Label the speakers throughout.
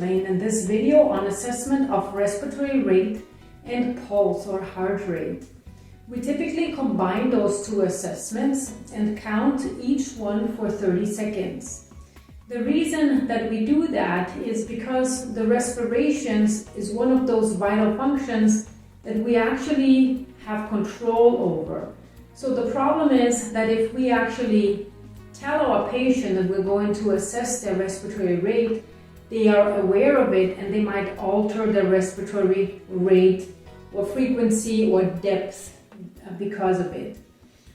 Speaker 1: explain in this video on assessment of respiratory rate and pulse or heart rate. We typically combine those two assessments and count each one for 30 seconds. The reason that we do that is because the respirations is one of those vital functions that we actually have control over. So the problem is that if we actually tell our patient that we're going to assess their respiratory rate, they are aware of it and they might alter their respiratory rate or frequency or depth because of it.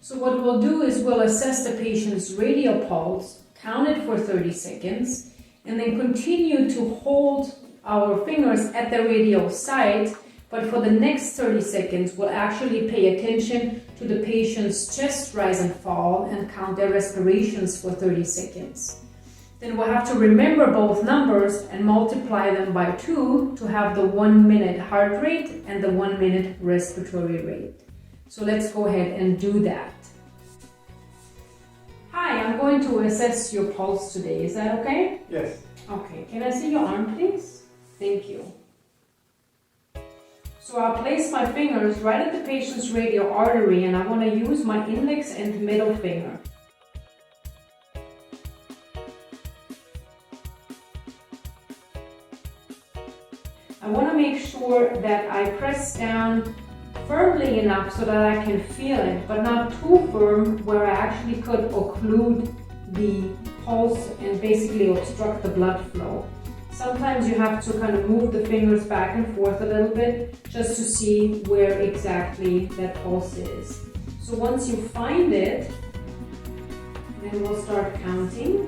Speaker 1: So what we'll do is we'll assess the patient's radial pulse, count it for 30 seconds, and then continue to hold our fingers at the radial site. But for the next 30 seconds, we'll actually pay attention to the patient's chest rise and fall and count their respirations for 30 seconds. Then we'll have to remember both numbers and multiply them by 2 to have the 1 minute heart rate and the 1 minute respiratory rate. So let's go ahead and do that. Hi, I'm going to assess your pulse today. Is that okay?
Speaker 2: Yes.
Speaker 1: Okay, can I see your arm, please? Thank you. So I'll place my fingers right at the patient's radial artery and I want to use my index and middle finger. I want to make sure that I press down firmly enough so that I can feel it, but not too firm where I actually could occlude the pulse and basically obstruct the blood flow. Sometimes you have to kind of move the fingers back and forth a little bit just to see where exactly that pulse is. So once you find it, then we'll start counting.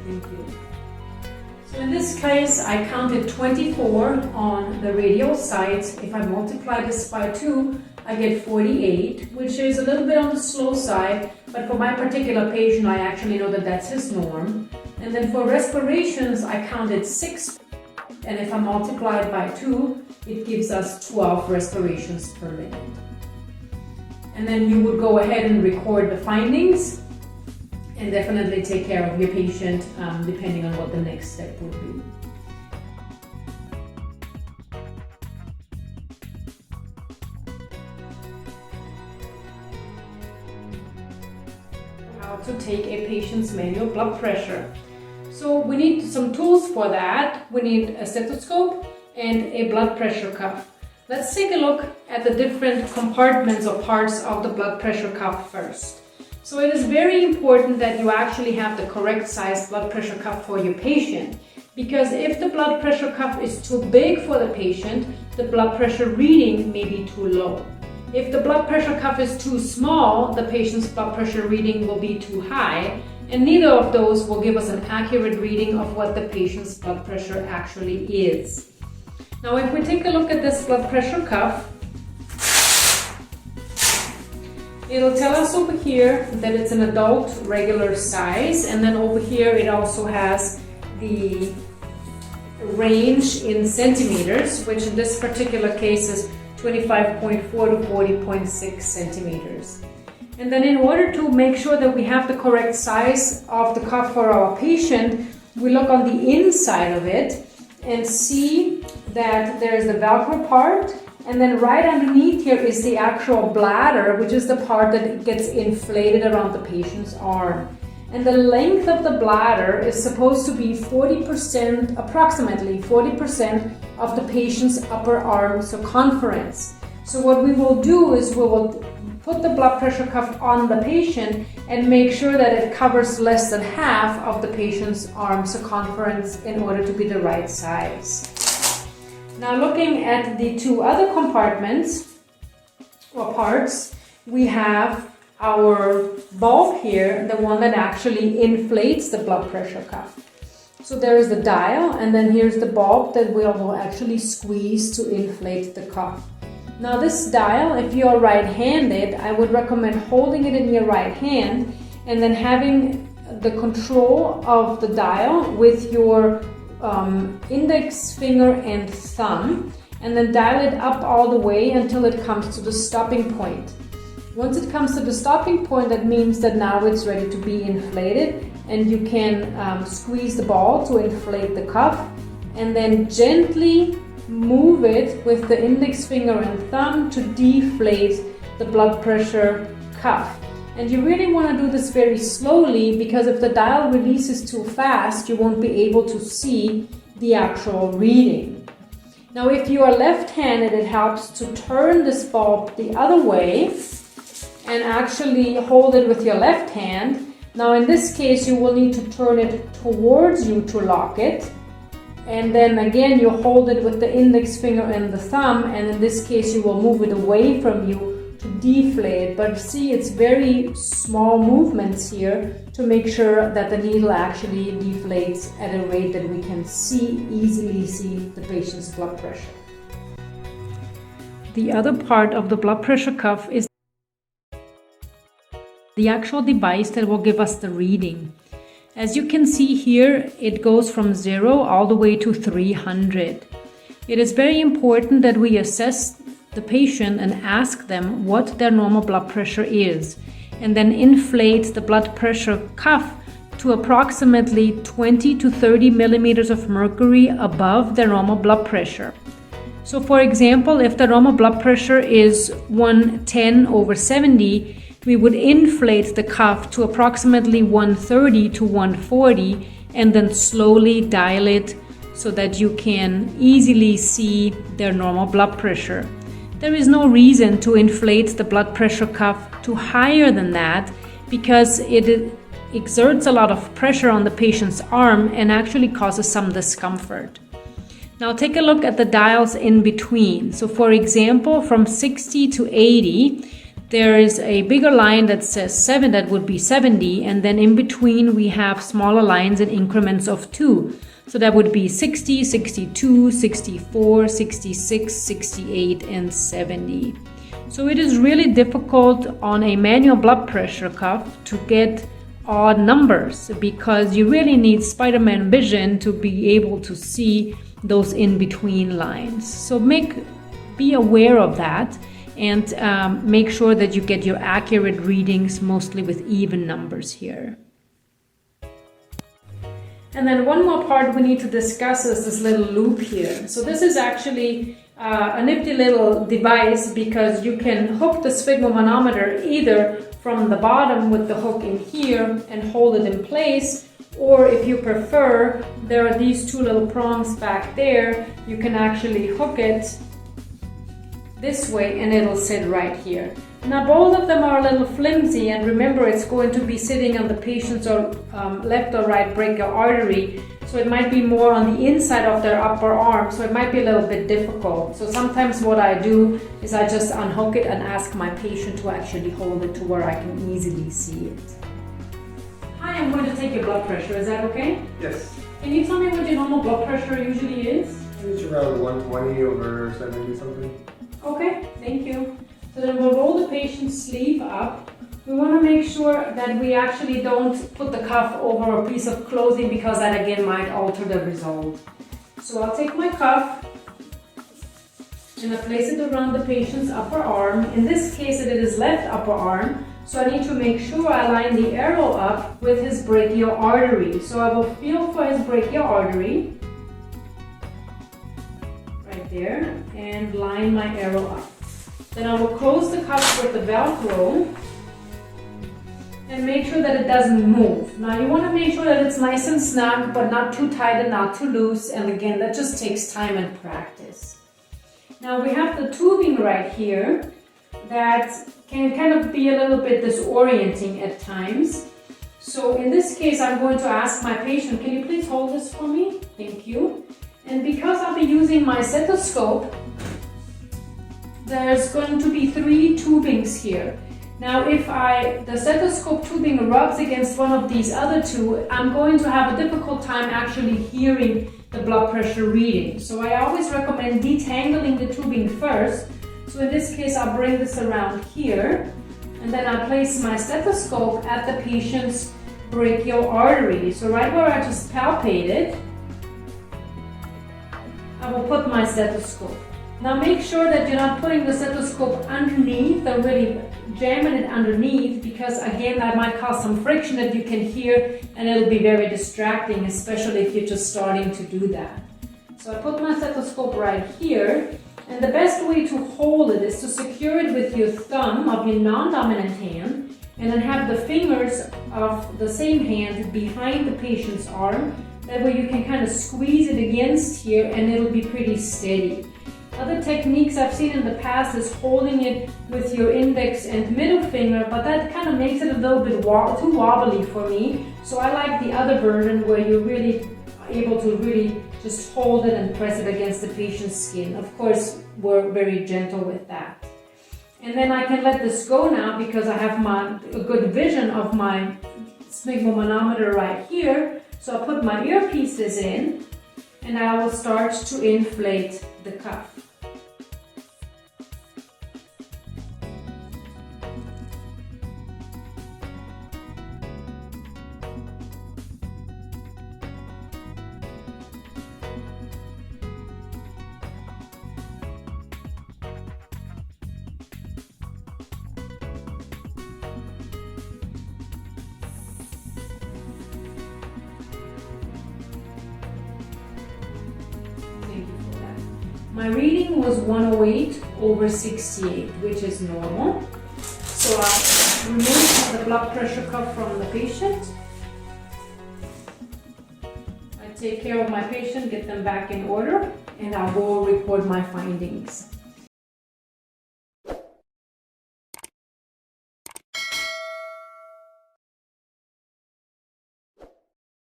Speaker 1: Thank you. So in this case, I counted 24 on the radial sides. If I multiply this by 2, I get 48, which is a little bit on the slow side, but for my particular patient, I actually know that that's his norm. And then for respirations, I counted 6, and if I multiply it by 2, it gives us 12 respirations per minute. And then you would go ahead and record the findings and definitely take care of your patient depending on what the next step would be. How to take a patient's manual blood pressure. So we need some tools for that. We need a stethoscope and a blood pressure cuff. Let's take a look at the different compartments or parts of the blood pressure cuff first. So it is very important that you actually have the correct size blood pressure cuff for your patient, because if the blood pressure cuff is too big for the patient, the blood pressure reading may be too low. If the blood pressure cuff is too small, the patient's blood pressure reading will be too high, and neither of those will give us an accurate reading of what the patient's blood pressure actually is. Now if we take a look at this blood pressure cuff, it'll tell us over here that it's an adult regular size, and then over here it also has the range in centimeters, which in this particular case is 25.4 to 40.6 centimeters. And then in order to make sure that we have the correct size of the cuff for our patient, we look on the inside of it and see that there is the Velcro part, and then right underneath here is the actual bladder, which is the part that gets inflated around the patient's arm. And the length of the bladder is supposed to be 40%, approximately 40% of the patient's upper arm circumference. So what we will do is we will put the blood pressure cuff on the patient and make sure that it covers less than half of the patient's arm circumference in order to be the right size. Now looking at the two other compartments or parts, we have our bulb here, the one that actually inflates the blood pressure cuff. So there is the dial, and then here's the bulb that we will actually squeeze to inflate the cuff. Now this dial, if you are right-handed, I would recommend holding it in your right hand and then having the control of the dial with your index finger and thumb, and then dial it up all the way until it comes to the stopping point. Once it comes to the stopping point, that means that now it's ready to be inflated, and you can squeeze the ball to inflate the cuff, and then gently move it with the index finger and thumb to deflate the blood pressure cuff. And you really want to do this very slowly, because if the dial releases too fast, you won't be able to see the actual reading. Now if you are left-handed, it helps to turn this bulb the other way and actually hold it with your left hand. Now in this case, you will need to turn it towards you to lock it. And then again, you hold it with the index finger and the thumb, and in this case, you will move it away from you to deflate. But see, it's very small movements here to make sure that the needle actually deflates at a rate that we can easily see the patient's blood pressure. The other part of the blood pressure cuff is the actual device that will give us the reading. As you can see here, it goes from 0 all the way to 300. It is very important that we assess the patient and ask them what their normal blood pressure is, and then inflate the blood pressure cuff to approximately 20 to 30 millimeters of mercury above their normal blood pressure. So for example, if the normal blood pressure is 110/70, we would inflate the cuff to approximately 130 to 140 and then slowly dial it so that you can easily see their normal blood pressure. There is no reason to inflate the blood pressure cuff to higher than that, because it exerts a lot of pressure on the patient's arm and actually causes some discomfort. Now take a look at the dials in between. So for example, from 60 to 80, there is a bigger line that says 7, that would be 70, and then in between we have smaller lines in increments of 2. So that would be 60, 62, 64, 66, 68, and 70. So it is really difficult on a manual blood pressure cuff to get odd numbers, because you really need Spider-Man vision to be able to see those in-between lines. So be aware of that, and make sure that you get your accurate readings, mostly with even numbers here. And then one more part we need to discuss is this little loop here. So this is actually a nifty little device, because you can hook the sphygmomanometer either from the bottom with the hook in here and hold it in place, or if you prefer, there are these two little prongs back there. You can actually hook it this way and it'll sit right here. Now both of them are a little flimsy, and remember, it's going to be sitting on the patient's left or right brachial artery, so it might be more on the inside of their upper arm, so it might be a little bit difficult. So sometimes what I do is I just unhook it and ask my patient to actually hold it to where I can easily see it. Hi, I'm going to take your blood pressure, is that okay?
Speaker 2: Yes.
Speaker 1: Can you tell me what your normal blood pressure usually is?
Speaker 2: It's around 120/70 something.
Speaker 1: Okay, thank you. So then we'll roll the patient's sleeve up. We want to make sure that we actually don't put the cuff over a piece of clothing, because that again might alter the result. So I'll take my cuff and I place it around the patient's upper arm. In this case, it is left upper arm. So I need to make sure I line the arrow up with his brachial artery. So I will feel for his brachial artery, right there, and line my arrow up. Then I will close the cuff with the Velcro and make sure that it doesn't move. Now you want to make sure that it's nice and snug, but not too tight and not too loose. And again, that just takes time and practice. Now we have the tubing right here that can kind of be a little bit disorienting at times. So in this case, I'm going to ask my patient, can you please hold this for me? Thank you. And because I'll be using my stethoscope, there's going to be 3 tubings here. Now if the stethoscope tubing rubs against one of these other 2, I'm going to have a difficult time actually hearing the blood pressure reading. So I always recommend detangling the tubing first. So in this case, I'll bring this around here, and then I'll place my stethoscope at the patient's brachial artery. So right where I just palpated, I will put my stethoscope. Now make sure that you're not putting the stethoscope underneath or really jamming it underneath, because again, that might cause some friction that you can hear, and it'll be very distracting, especially if you're just starting to do that. So I put my stethoscope right here, and the best way to hold it is to secure it with your thumb of your non-dominant hand, and then have the fingers of the same hand behind the patient's arm. That way you can kind of squeeze it against here and it'll be pretty steady. Other techniques I've seen in the past is holding it with your index and middle finger, but that kind of makes it a little bit too wobbly for me. So I like the other version where you're really able to really just hold it and press it against the patient's skin. Of course, we're very gentle with that. And then I can let this go now because I have a good vision of my sphygmomanometer right here. So I'll put my earpieces in and I will start to inflate the cuff. My reading was 108/68, which is normal. So I'll remove the blood pressure cuff from the patient. I take care of my patient, get them back in order, and I'll go record my findings.